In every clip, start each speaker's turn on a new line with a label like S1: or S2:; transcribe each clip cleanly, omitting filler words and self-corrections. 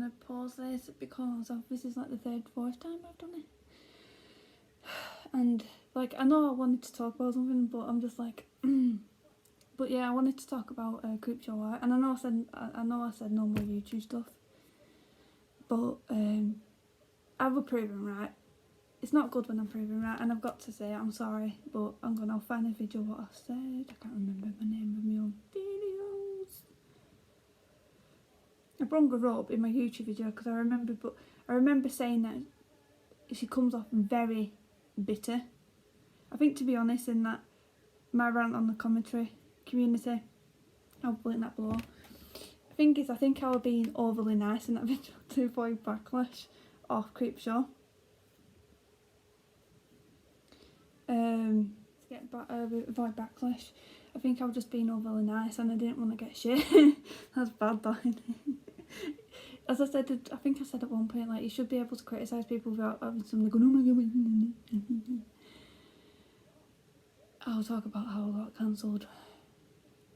S1: to pause this because this is like the fourth time I've done it. And like, I know I wanted to talk about something, but I'm just like, but yeah, I wanted to talk about Creepshow, right? And I know I said no more YouTube stuff, but I will prove them right. It's not good when I'm proven right, and I've got to say I'm sorry, but I'll find a video of what I said. I can't remember my name of my own videos. I brung her up in my YouTube video because I remember saying that she comes off very bitter. I think, to be honest, in that my rant on the commentary community, I'll link that below. I think I was being overly nice in that video to avoid backlash off Creepshow. To avoid backlash. I think I was just being overly nice and I didn't want to get shit. That's bad though. As I said, I think I said at one point, like, you should be able to criticise people without having somebody going, oh my god. I'll talk about how I got cancelled.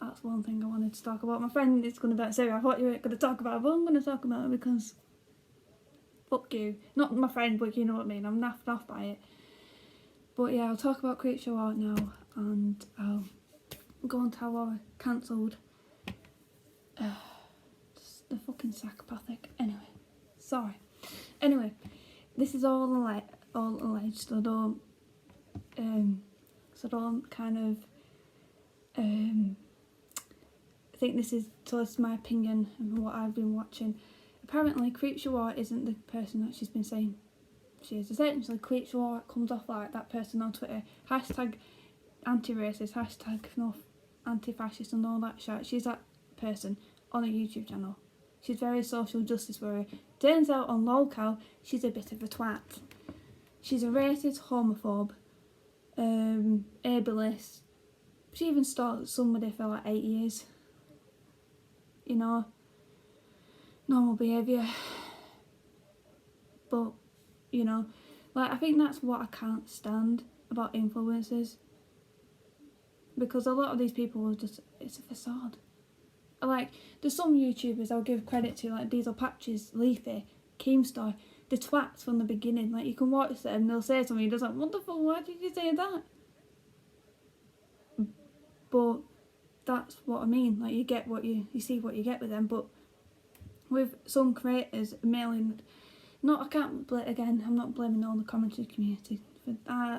S1: That's one thing I wanted to talk about. My friend is going to be like, Sarah, I thought you weren't going to talk about it, but I'm going to talk about it because fuck you. Not my friend, but you know what I mean. I'm naffed off by it. But yeah, I'll talk about Creepshow Art now, and I'll go on to how I was cancelled. The fucking psychopathic. Anyway, sorry. Anyway, this is all alleged, so don't kind of think this is just my opinion and what I've been watching. Apparently, Creepshow Art isn't the person that she's been saying she is. Essentially, Creepshow Art comes off like that person on Twitter. Hashtag anti-racist, hashtag no anti-fascist and all that shit. She's that person on a YouTube channel. She's very social justice warrior. Turns out on lolcow, she's a bit of a twat. She's a racist, homophobe, ableist. She even stalked somebody for like 8 years. You know, normal behaviour. But, you know, like, I think that's what I can't stand about influencers. Because a lot of these people are just, it's a facade. Like, there's some YouTubers I'll give credit to, like Diesel Patches, Leafy, Keemstar, the twats from the beginning. Like, you can watch them and they'll say something, you're just like, what the fuck, why did you say that? But that's what I mean. Like, you get what you see what you get with them. But with some creators, mailing, I'm not blaming all the commentary community.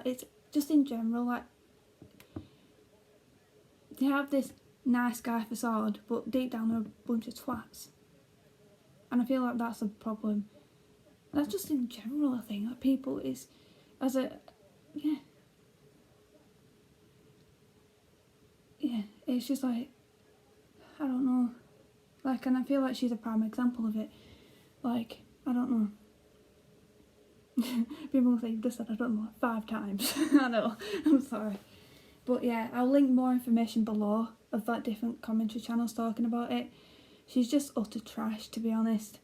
S1: It's just in general, like, they have this nice guy facade, but deep down they're a bunch of twats. And I feel like that's a problem. That's just in general, I think. Like, people is, yeah, it's just like, I don't know. Like, and I feel like she's a prime example of it. Like, I don't know. People say you've just said I don't know 5 times. I know, I'm sorry. But yeah, I'll link more information below of like different commentary channels talking about it. She's just utter trash, to be honest.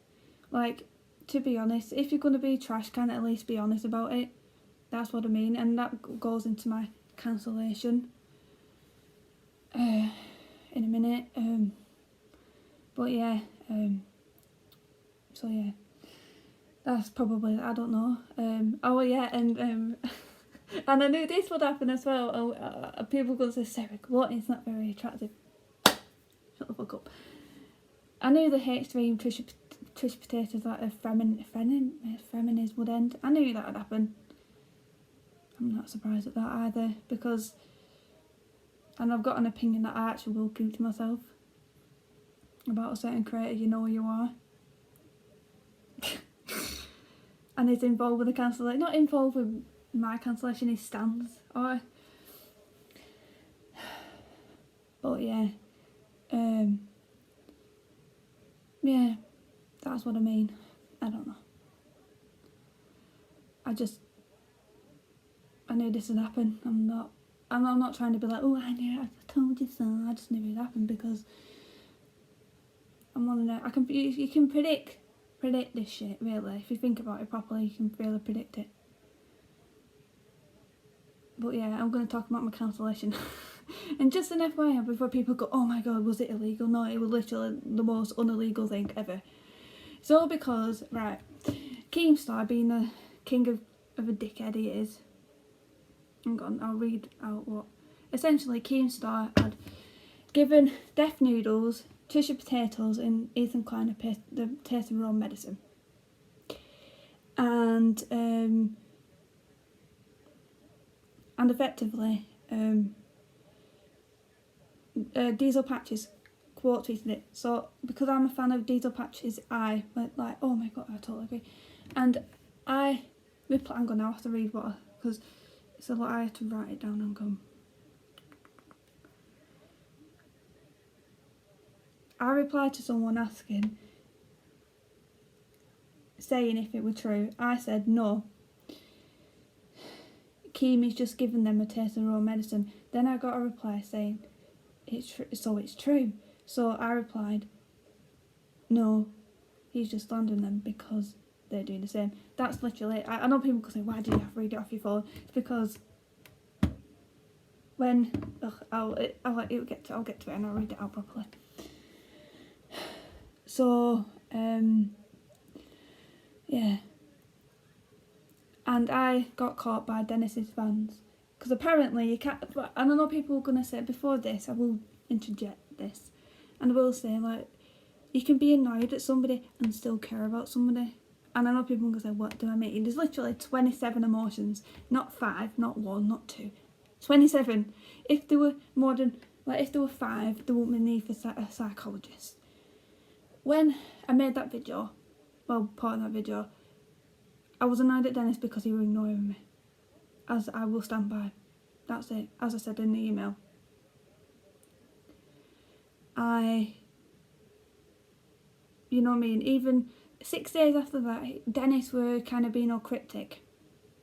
S1: Like, to be honest, if you're going to be trash, can at least be honest about it. That's what I mean, and that goes into my cancellation in a minute. But yeah, so yeah, that's probably, I don't know. Oh yeah, and and I knew this would happen as well. People were going to say, Sarah, what is not very attractive? Shut the fuck up. I knew the hate stream Trish Potatoes, like a feminist would end. I knew that would happen. I'm not surprised at that either, because, and I've got an opinion that I actually will keep to myself about a certain creator. You know who you are. And he's involved with the cancellation. Not involved with my cancellation, his stands. Or, but yeah, yeah, that's what I mean. I don't know. I knew this would happen. I'm not trying to be like, oh, I knew it, I told you so. I just knew it would happen because I'm one of them. You can predict this shit, really. If you think about it properly, you can really predict it. But yeah, I'm going to talk about my cancellation. And just an FYI, before people go, oh my god, was it illegal? No, it was literally the most unillegal thing ever. It's all because, right, Keemstar, being the king of a dickhead he is. Hang on, I'll read out what. Essentially, Keemstar had given Deaf Noodles, Trisha Potatoes, and Ethan Klein the taste of raw medicine. And effectively, Diesel Patches quote tweeted it. So because I'm a fan of Diesel Patches, I went like, oh my god, I totally agree. And I reply. I'm gonna have to read what, because it's a lot. I have to write it down and go. I replied to someone asking, saying if it were true. I said no. Keemy's just given them a taste of raw medicine. Then I got a reply saying, it's true. So I replied, no, he's just slandering them because they're doing the same. That's literally, I know people can say, why do you have to read it off your phone? It's because when, I'll get to it and I'll read it out properly. So, yeah. And I got caught by Dennis's fans. Because apparently you can't, and I know people are going to say, before this, I will interject this. And I will say, like, you can be annoyed at somebody and still care about somebody. And I know people are going to say, what do I mean? There's literally 27 emotions. Not 5, not 1, not 2. 27. If there were more than, like, if there were 5, there wouldn't be need for a psychologist. When I made that video, well, part of that video, I was annoyed at Dennis because he was ignoring me. As I will stand by. That's it. As I said in the email. You know what I mean? Even 6 days after that, Dennis were kind of being all cryptic.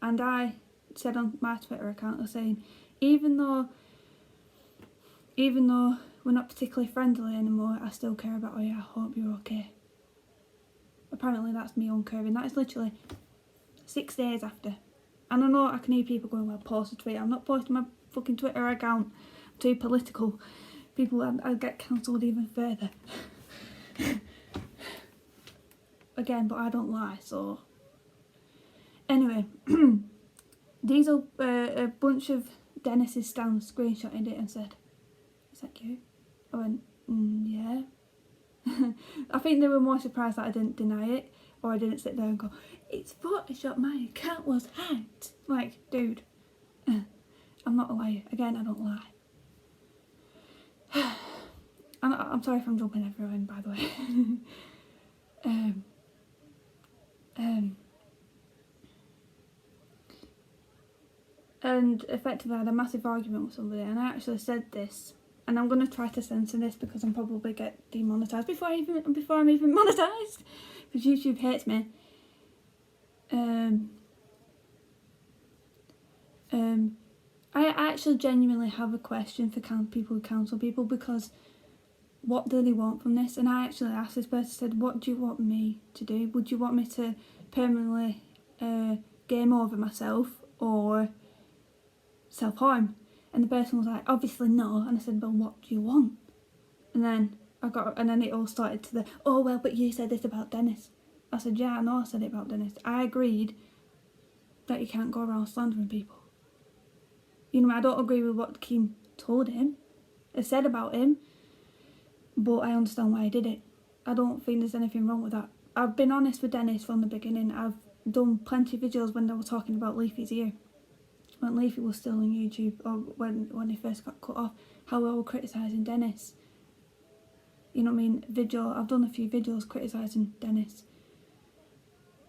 S1: And I said on my Twitter account, I was saying, even though we're not particularly friendly anymore, I still care about you. I hope you're okay. Apparently that's me uncurving. That is literally 6 days after. And I know I can hear people going, well, post a tweet. I'm not posting my fucking Twitter account. I'm too political. People, I'd get cancelled even further. Again, but I don't lie, so. Anyway, Diesel, a bunch of Dennis's stands screenshotted it and said, is that you? I went, yeah. I think they were more surprised that I didn't deny it, or I didn't sit there and go, it's Photoshop, my account was hacked. Like, dude, I'm not a liar. Again, I don't lie. And I'm sorry if I'm jumping everyone, by the way. And effectively I had a massive argument with somebody, and I actually said this, and I'm going to try to censor this because I'm probably get demonetised before I'm even monetised, because YouTube hates me. I actually genuinely have a question for people who counsel people, because what do they want from this? And I actually asked this person, said, what do you want me to do? Would you want me to permanently game over myself or self-harm? And the person was like, obviously no. And I said, well, what do you want? And then it all started to the, oh well, but you said this about Dennis. I said, yeah, I know I said it about Dennis. I agreed that you can't go around slandering people. You know, I don't agree with what Kim told him, said about him, but I understand why he did it. I don't think there's anything wrong with that. I've been honest with Dennis from the beginning. I've done plenty of videos when they were talking about Leafy's ear, when Leafy was still on YouTube, or when he first got cut off, how I was criticising Dennis. You know what I mean? I've done a few videos criticising Dennis,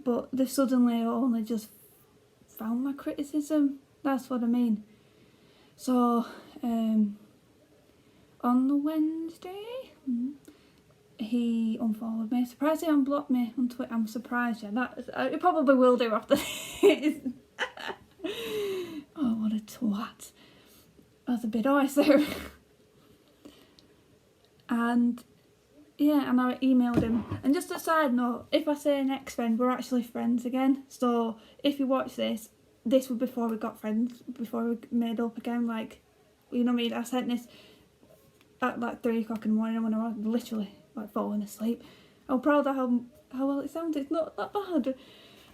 S1: but they suddenly only just found my criticism. That's what I mean. So, on the Wednesday, he unfollowed me. Surprised he unblocked me on Twitter. I'm surprised, yeah. It probably will do after this. Oh, what a twat. That's a bit ice there. And, yeah, and I emailed him. And just a side note, if I say next friend, we're actually friends again. So, if you watch this was before we got friends, before we made up again, like, you know what I mean? I sent this at like 3 o'clock in the morning when I was literally like falling asleep. I'm proud of how well it sounds. It's not that bad.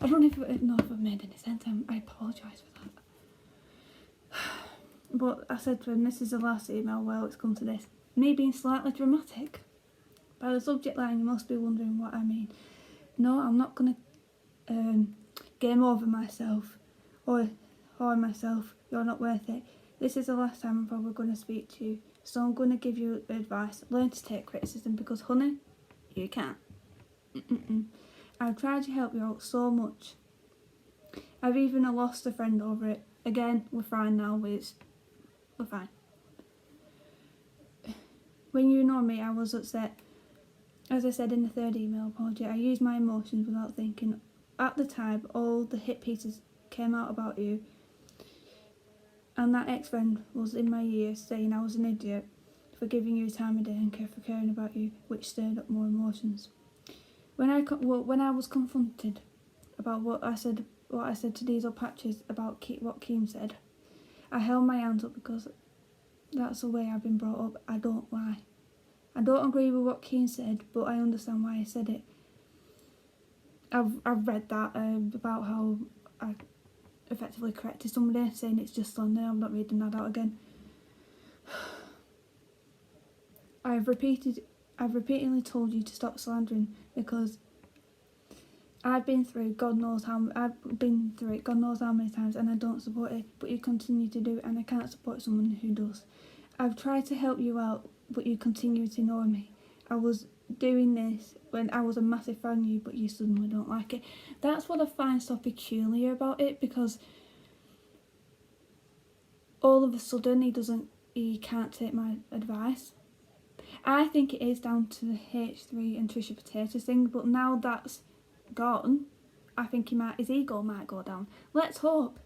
S1: I don't even know if I've made any sense. I apologise for that. But I said to him, this is the last email, well, it's come to this. Me being slightly dramatic. By the subject line, you must be wondering what I mean. No, I'm not going to game over myself or myself. You're not worth it. This is the last time I'm probably going to speak to you. So I'm going to give you advice. Learn to take criticism because, honey, you can't. I've tried to help you out so much. I've even lost a friend over it. Again, we're fine now. We're fine. When you know me, I was upset. As I said in the third email apology, I used my emotions without thinking. At the time, all the hit pieces came out about you. And that ex-friend was in my ear saying I was an idiot for giving you time of day and for caring about you, which stirred up more emotions. When I was confronted about what I said to Diesel Patches about what Keem said, I held my hands up because that's the way I've been brought up. I don't lie. I don't agree with what Keem said, but I understand why he said it. I've read that about how I effectively corrected somebody, saying it's just slander. I'm not reading that out again. I've repeatedly told you to stop slandering because I've been through it God knows how many times, and I don't support it, but you continue to do it, and I can't support someone who does. I've tried to help you out, but you continue to ignore me. I was doing this when I was a massive fan of you, but you suddenly don't like it. That's what I find so peculiar about it, because all of a sudden he can't take my advice. I think it is down to the H3 and Trisha Potatoes thing, but now that's gone, I think his ego might go down. Let's hope.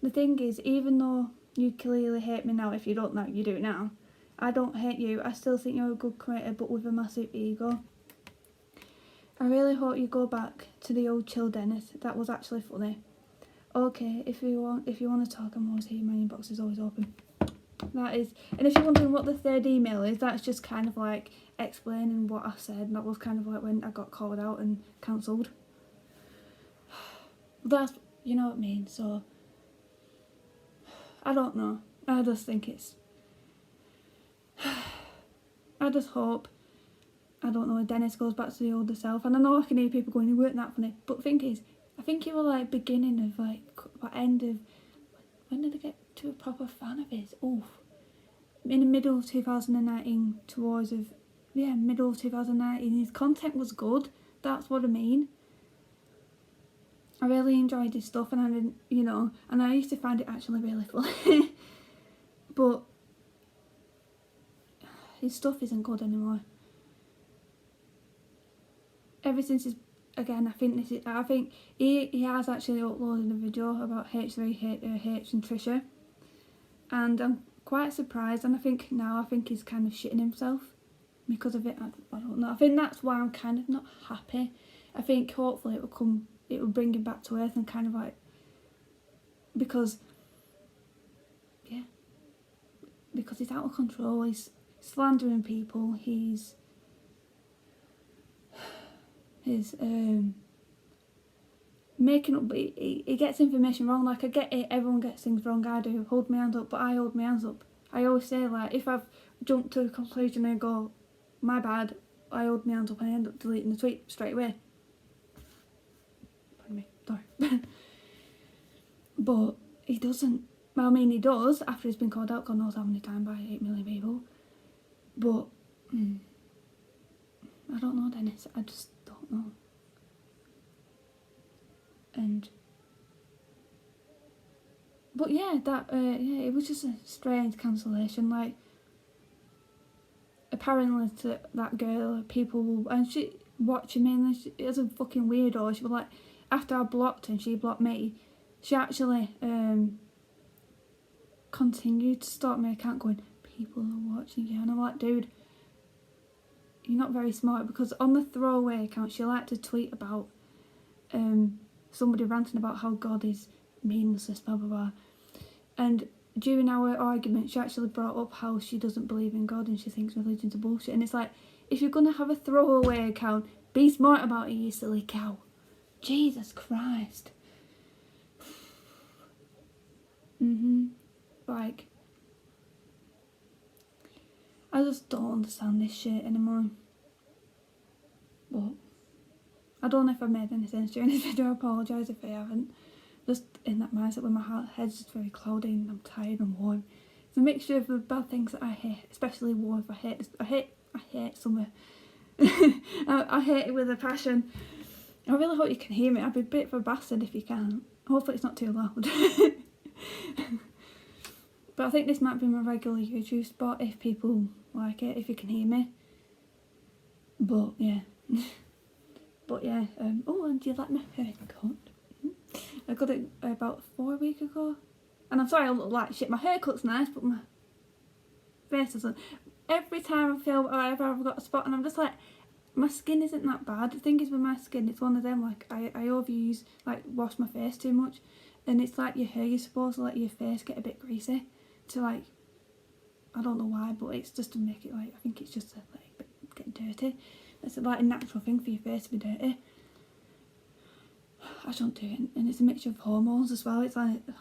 S1: The thing is, even though you clearly hate me now, if you don't know, you do now, I don't hate you. I still think you're a good creator, but with a massive ego. I really hope you go back to the old chill Dennis. That was actually funny. Okay, if you want to talk, I'm always here. My inbox is always open. That is, and if you're wondering what the third email is, that's just kind of like explaining what I said. That was kind of like when I got called out and cancelled. That's, you know what I mean. So I don't know. I just think it's. I just hope, I don't know, Dennis goes back to the older self. And I know I can hear people going, he weren't that funny. But the thing is, I think you were like beginning of like, end of, when did I get to a proper fan of his? Oof. In the middle of 2019 middle of 2019. His content was good. That's what I mean. I really enjoyed his stuff, and I didn't, and I used to find it actually really funny. But his stuff isn't good anymore. Ever since I think he has actually uploaded a video about H3, H and Trisha, and I'm quite surprised, and I think he's kind of shitting himself because of it. I don't know. I think that's why I'm kind of not happy. I think hopefully it will bring him back to earth and kind of like, because he's out of control. He's slandering people. He's making up. He gets information wrong. Like, I get it. Everyone gets things wrong. I do. Hold my hands up, but I hold my hands up. I always say, like, if I've jumped to a conclusion and go, my bad, I hold my hands up and I end up deleting the tweet straight away. Pardon me. Sorry. But he doesn't. Well, I mean, he does after he's been called out God knows how many times by 8 million people. But I don't know, Dennis. I just don't know. But yeah, it was just a strange cancellation. Like, apparently to that girl, people will, and she watching me, and she is a fucking weirdo. She was like, after I blocked her and she blocked me, she actually continued to stalk my account, going, people are watching you, and I'm like, dude, you're not very smart, because on the throwaway account she liked to tweet about somebody ranting about how God is meaningless, blah blah blah, and during our argument, she actually brought up how she doesn't believe in God and she thinks religion's a bullshit. And it's like, if you're going to have a throwaway account, be smart about it, you silly cow. Jesus Christ. Like, I just don't understand this shit anymore. But I don't know if I've made any sense during this video. I apologise if I haven't. Just in that mindset where my head's just very cloudy and I'm tired and warm. It's a mixture of the bad things that I hate, especially warm. I hate summer. I hate it with a passion. I really hope you can hear me. I'd be a bit of a bastard if you can't. Hopefully it's not too loud. But I think this might be my regular YouTube spot if people like it, if you can hear me. But yeah. Oh, and do you like my haircut? I got it about 4 weeks ago. And I'm sorry I look like shit. My haircut's nice, but my face doesn't. Every time I film or ever I've got a spot and I'm just like, my skin isn't that bad. The thing is with my skin, it's one of them, like, I overuse, like, wash my face too much. And it's like your hair, you're supposed to let your face get a bit greasy. To, like, I don't know why, but it's just to make it, like, I think it's just to, like, get dirty. It's like a natural thing for your face to be dirty. I don't do it. And it's a mixture of hormones as well. It's like, ugh.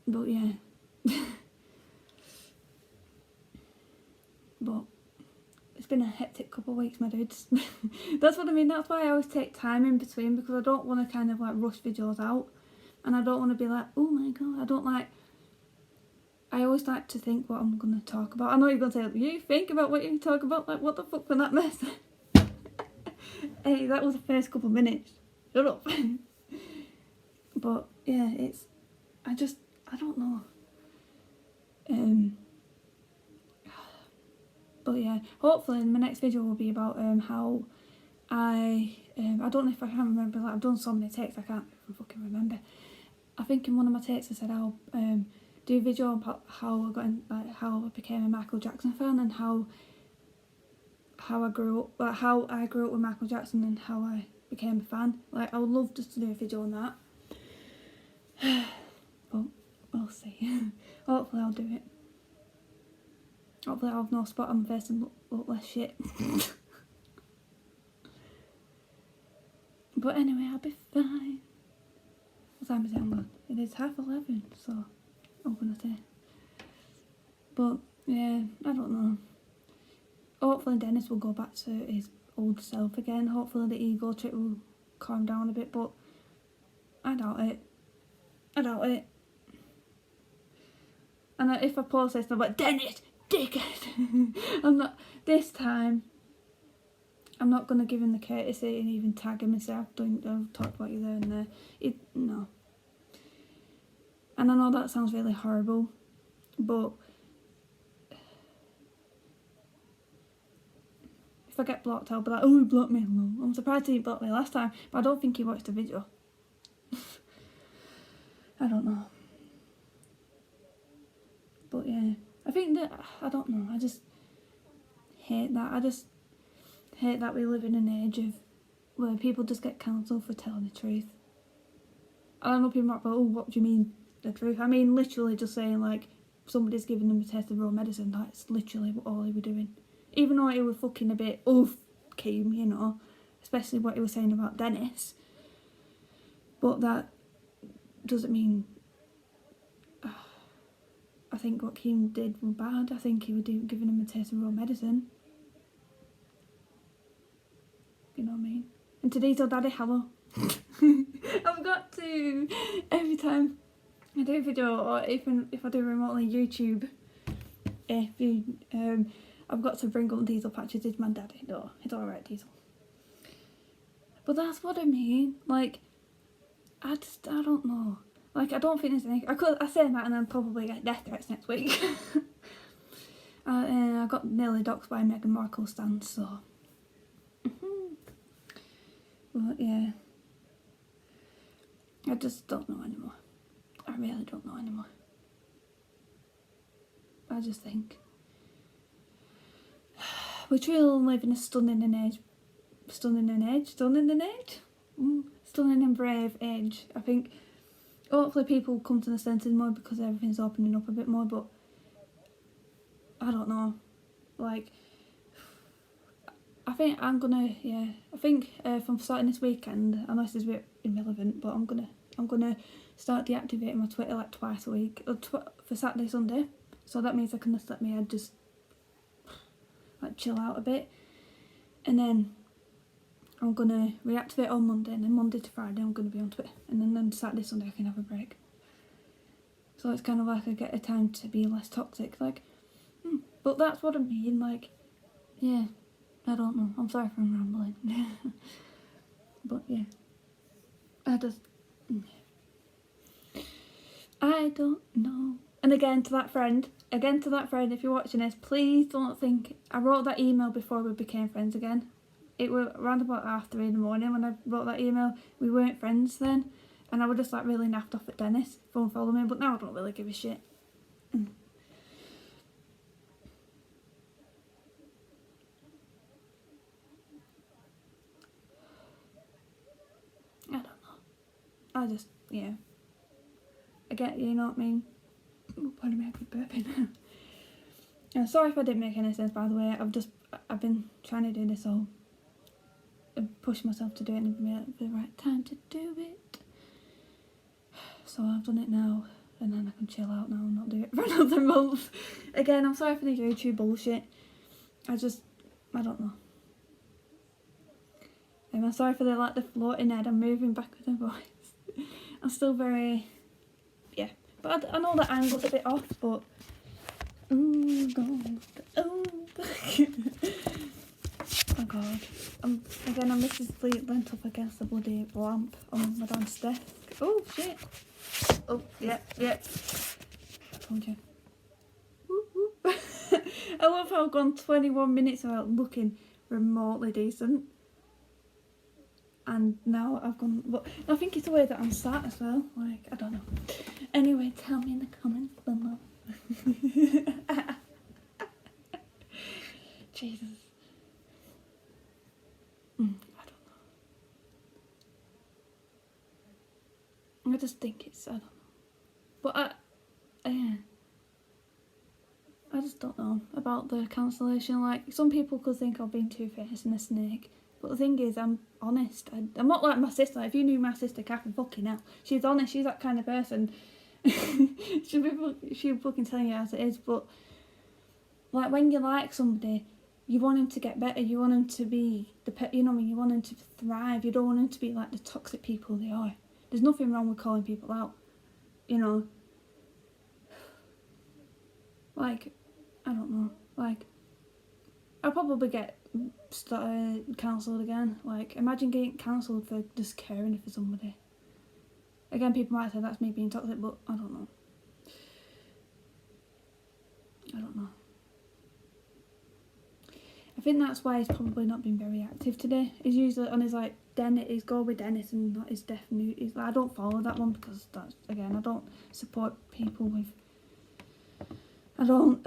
S1: But yeah. But it's been a hectic couple of weeks, my dudes. That's what I mean. That's why I always take time in between, because I don't want to kind of like rush videos out. And I don't want to be like, oh my god, I always like to think what I'm going to talk about. I know you're going to say, you think about what you talk about? Like, what the fuck was that mess? Hey, that was the first couple of minutes. Shut up. But, yeah, I don't know. But, yeah, hopefully my next video will be about how I don't know if I can remember, like, I've done so many takes, I can't even fucking remember. I think in one of my takes I said I'll do a video about how I got in, like, how I became a Michael Jackson fan and how I grew up, like, how I grew up with Michael Jackson and how I became a fan. Like, I would love just to do a video on that. But we'll see. Hopefully I'll do it. Hopefully I'll have no spot on my face and look less shit. But anyway, I'll be fine. What time is it? It is 11:30, so I'm gonna say. But yeah, I don't know. Hopefully Dennis will go back to his old self again. Hopefully the ego trip will calm down a bit, but I doubt it. And if I post this, I'm like, Dennis, dickhead. This time, I'm not going to give him the courtesy and even tag him and say, I've talked about you there and there. No. And I know that sounds really horrible, but if I get blocked, I'll be like, oh, he blocked me. I'm surprised he didn't block me last time, but I don't think he watched the video. I don't know. But yeah, I think that, I don't know, I just hate that. I just hate that we live in an age of where people just get cancelled for telling the truth. I don't know, people might be like, oh, what do you mean the truth? I mean literally just saying like somebody's giving them a test of raw medicine. That's literally what all he was doing. Even though it was fucking a bit Keem, you know, especially what he was saying about Dennis. But that doesn't mean I think what Keem did was bad. I think he was giving him a taste of raw medicine. You know what I mean? And today's our daddy, hello. I've got to, every time I do a video, or even if I do remotely YouTube, I've got to bring up Diesel Patches. It's my daddy. No, it's alright, Diesel. But that's what I mean. Like, I don't know. Like, I don't think there's any... I say that and then probably get death threats next week. I got nearly doxed by Meghan Markle stan, so... But yeah. I just don't know anymore. I really don't know anymore. I just think... we truly live in a stunning and brave age. I think... hopefully people come to the senses more because everything's opening up a bit more, but I don't know, like, I think I'm gonna, from starting this weekend, I know this is a bit irrelevant, but I'm gonna start deactivating my Twitter like twice a week, for Saturday, Sunday, so that means I can just let my head just like chill out a bit, and then I'm gonna reactivate on Monday, and then Monday to Friday I'm gonna be on Twitter, and then Saturday, Sunday I can have a break. So it's kind of like I get a time to be less toxic, like, but that's what I mean, like, yeah, I don't know, I'm sorry for rambling, but yeah, I don't know. And again to that friend, if you're watching this, please don't think, I wrote that email before we became friends again. It was around about 3:30 in the morning when I wrote that email. We weren't friends then, and I was just like really naffed off at Dennis for unfollowing me, but now I don't really give a shit. I don't know. I just, yeah. I get, you know what I mean? Pardon me, I keep burping. Sorry if I didn't make any sense, by the way. I've been trying to do this all, and push myself to do it, and the right time to do it. So I've done it now, and then I can chill out now and not do it for another month. Again, I'm sorry for the YouTube bullshit. I don't know. I'm sorry for the floating head. I'm moving back with the voice. I'm still very, yeah. But I know that angle's a bit off, but oh god. Again, I'm Mrs. Fleet leant up against the bloody lamp on my dad's desk. Oh shit. Oh, yeah. I told you. I love how I've gone 21 minutes without looking remotely decent. And now I've gone, but I think it's the way that I'm sat as well. Like, I don't know. Anyway, tell me in the comments below. Jesus. I don't know. I just think I don't know. But I just don't know about the cancellation. Like, some people could think I've been two-faced and a snake. But the thing is, I'm honest. I'm not like my sister. If you knew my sister, Catherine, fucking hell. She's honest. She's that kind of person. she'll fucking tell you as it is. But, like, when you like somebody, you want them to get better. You want them to be, you know what I mean? You want them to thrive. You don't want them to be like the toxic people they are. There's nothing wrong with calling people out. You know? Like, I don't know. Like, I'll probably get cancelled again. Like, imagine getting cancelled for just caring for somebody. Again, people might say that's me being toxic, but I don't know. I think that's why he's probably not been very active today. He's usually on his like his Go with Dennis and not his Deaf News. I don't follow that one because that's, again, I don't support people with. I don't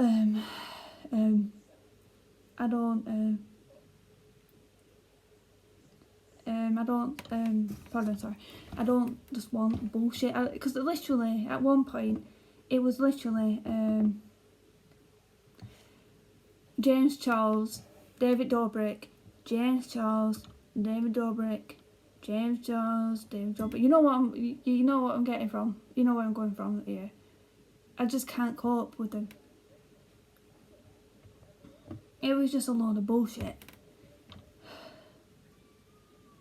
S1: just want bullshit, because literally at one point it was literally James Charles, David Dobrik, James Charles, David Dobrik, James Charles, David Dobrik. You know what I'm getting from. You know where I'm going from here. I just can't cope with them. It was just a load of bullshit.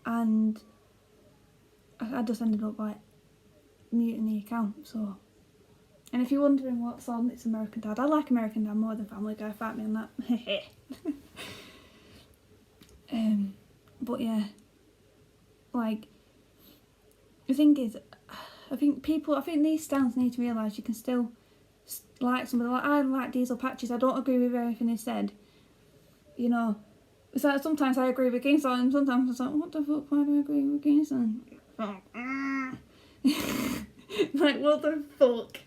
S1: And I just ended up like muting the account, so. And if you're wondering what's on, it's American Dad. I like American Dad more than Family Guy, fight me on that. But yeah, like, the thing is, I think these stands need to realise you can still like somebody. Like, I like Diesel Patches, I don't agree with everything he said, you know. It's like sometimes I agree with Kingston and sometimes it's like, what the fuck, why do I agree with Kingston? Like, what the fuck?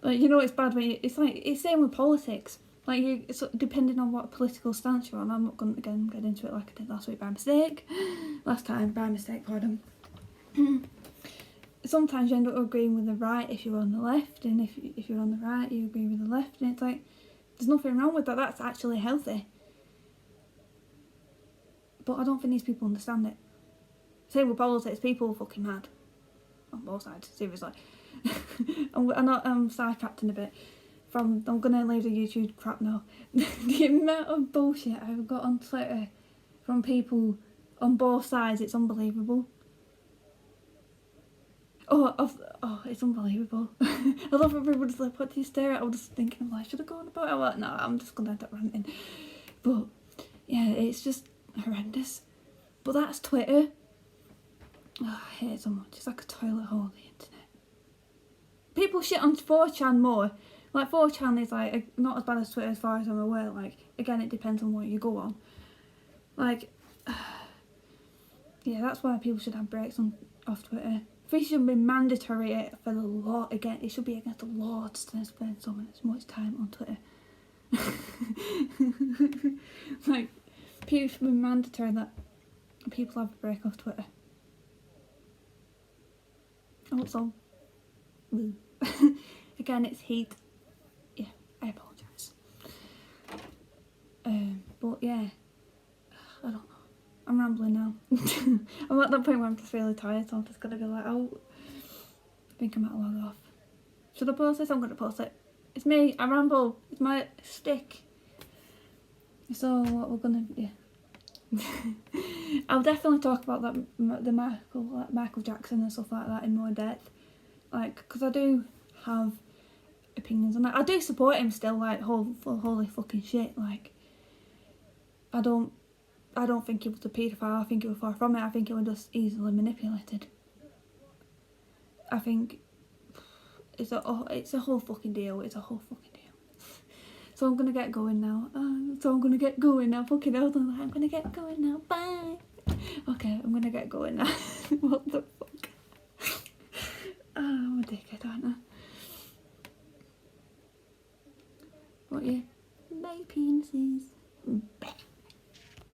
S1: Like, you know, it's bad when it's like, it's same with politics. Like, it's depending on what political stance you're on. I'm not going to again get into it like I did last week by mistake. last time by mistake, pardon. Sometimes you end up agreeing with the right if you're on the left, and if you're on the right you agree with the left, and it's like, there's nothing wrong with that, that's actually healthy. But I don't think these people understand it. Same with politics, people are fucking mad. On both sides, seriously. I'm sidetracking a bit. I'm gonna leave the YouTube crap now. The amount of bullshit I've got on Twitter from people on both sides, it's unbelievable. It's unbelievable. I love everybody's like, what do you stare at? I was just thinking, I'm like, should I go on about it? I'm like, no, I'm just gonna end up ranting. But yeah, it's just horrendous. But that's Twitter. Oh, I hate it so much. It's like a toilet hole, the internet. People shit on 4chan more. Like 4chan is like not as bad as Twitter as far as I'm aware. Like, again, it depends on what you go on. Like, yeah, that's why people should have breaks off Twitter. It should be mandatory for the law. Again, it should be against the law to spend so much time on Twitter. Like, people should be mandatory that people have a break off Twitter. Also, again, it's heat. Yeah, I apologise. But yeah, I don't know. I'm rambling now. I'm at that point where I'm just really tired, so I'm just gonna be like, oh, I think I might log off. Should I post this? I'm gonna post it. It's me, I ramble. It's my stick. So what we're gonna do? I'll definitely talk about that, the Michael Jackson and stuff like that in more depth. Like, because I do have opinions on that. I do support him still, like, holy fucking shit. Like, I don't think he was a paedophile. I think he was far from it. I think he was just easily manipulated. I think it's a whole fucking deal. It's a whole fucking deal. So I'm gonna get going now. Fucking hell, I'm gonna get going now. Bye. Okay, I'm gonna get going now. What the fuck? I'm a dickhead, aren't I? But yeah, bye penises. Bye.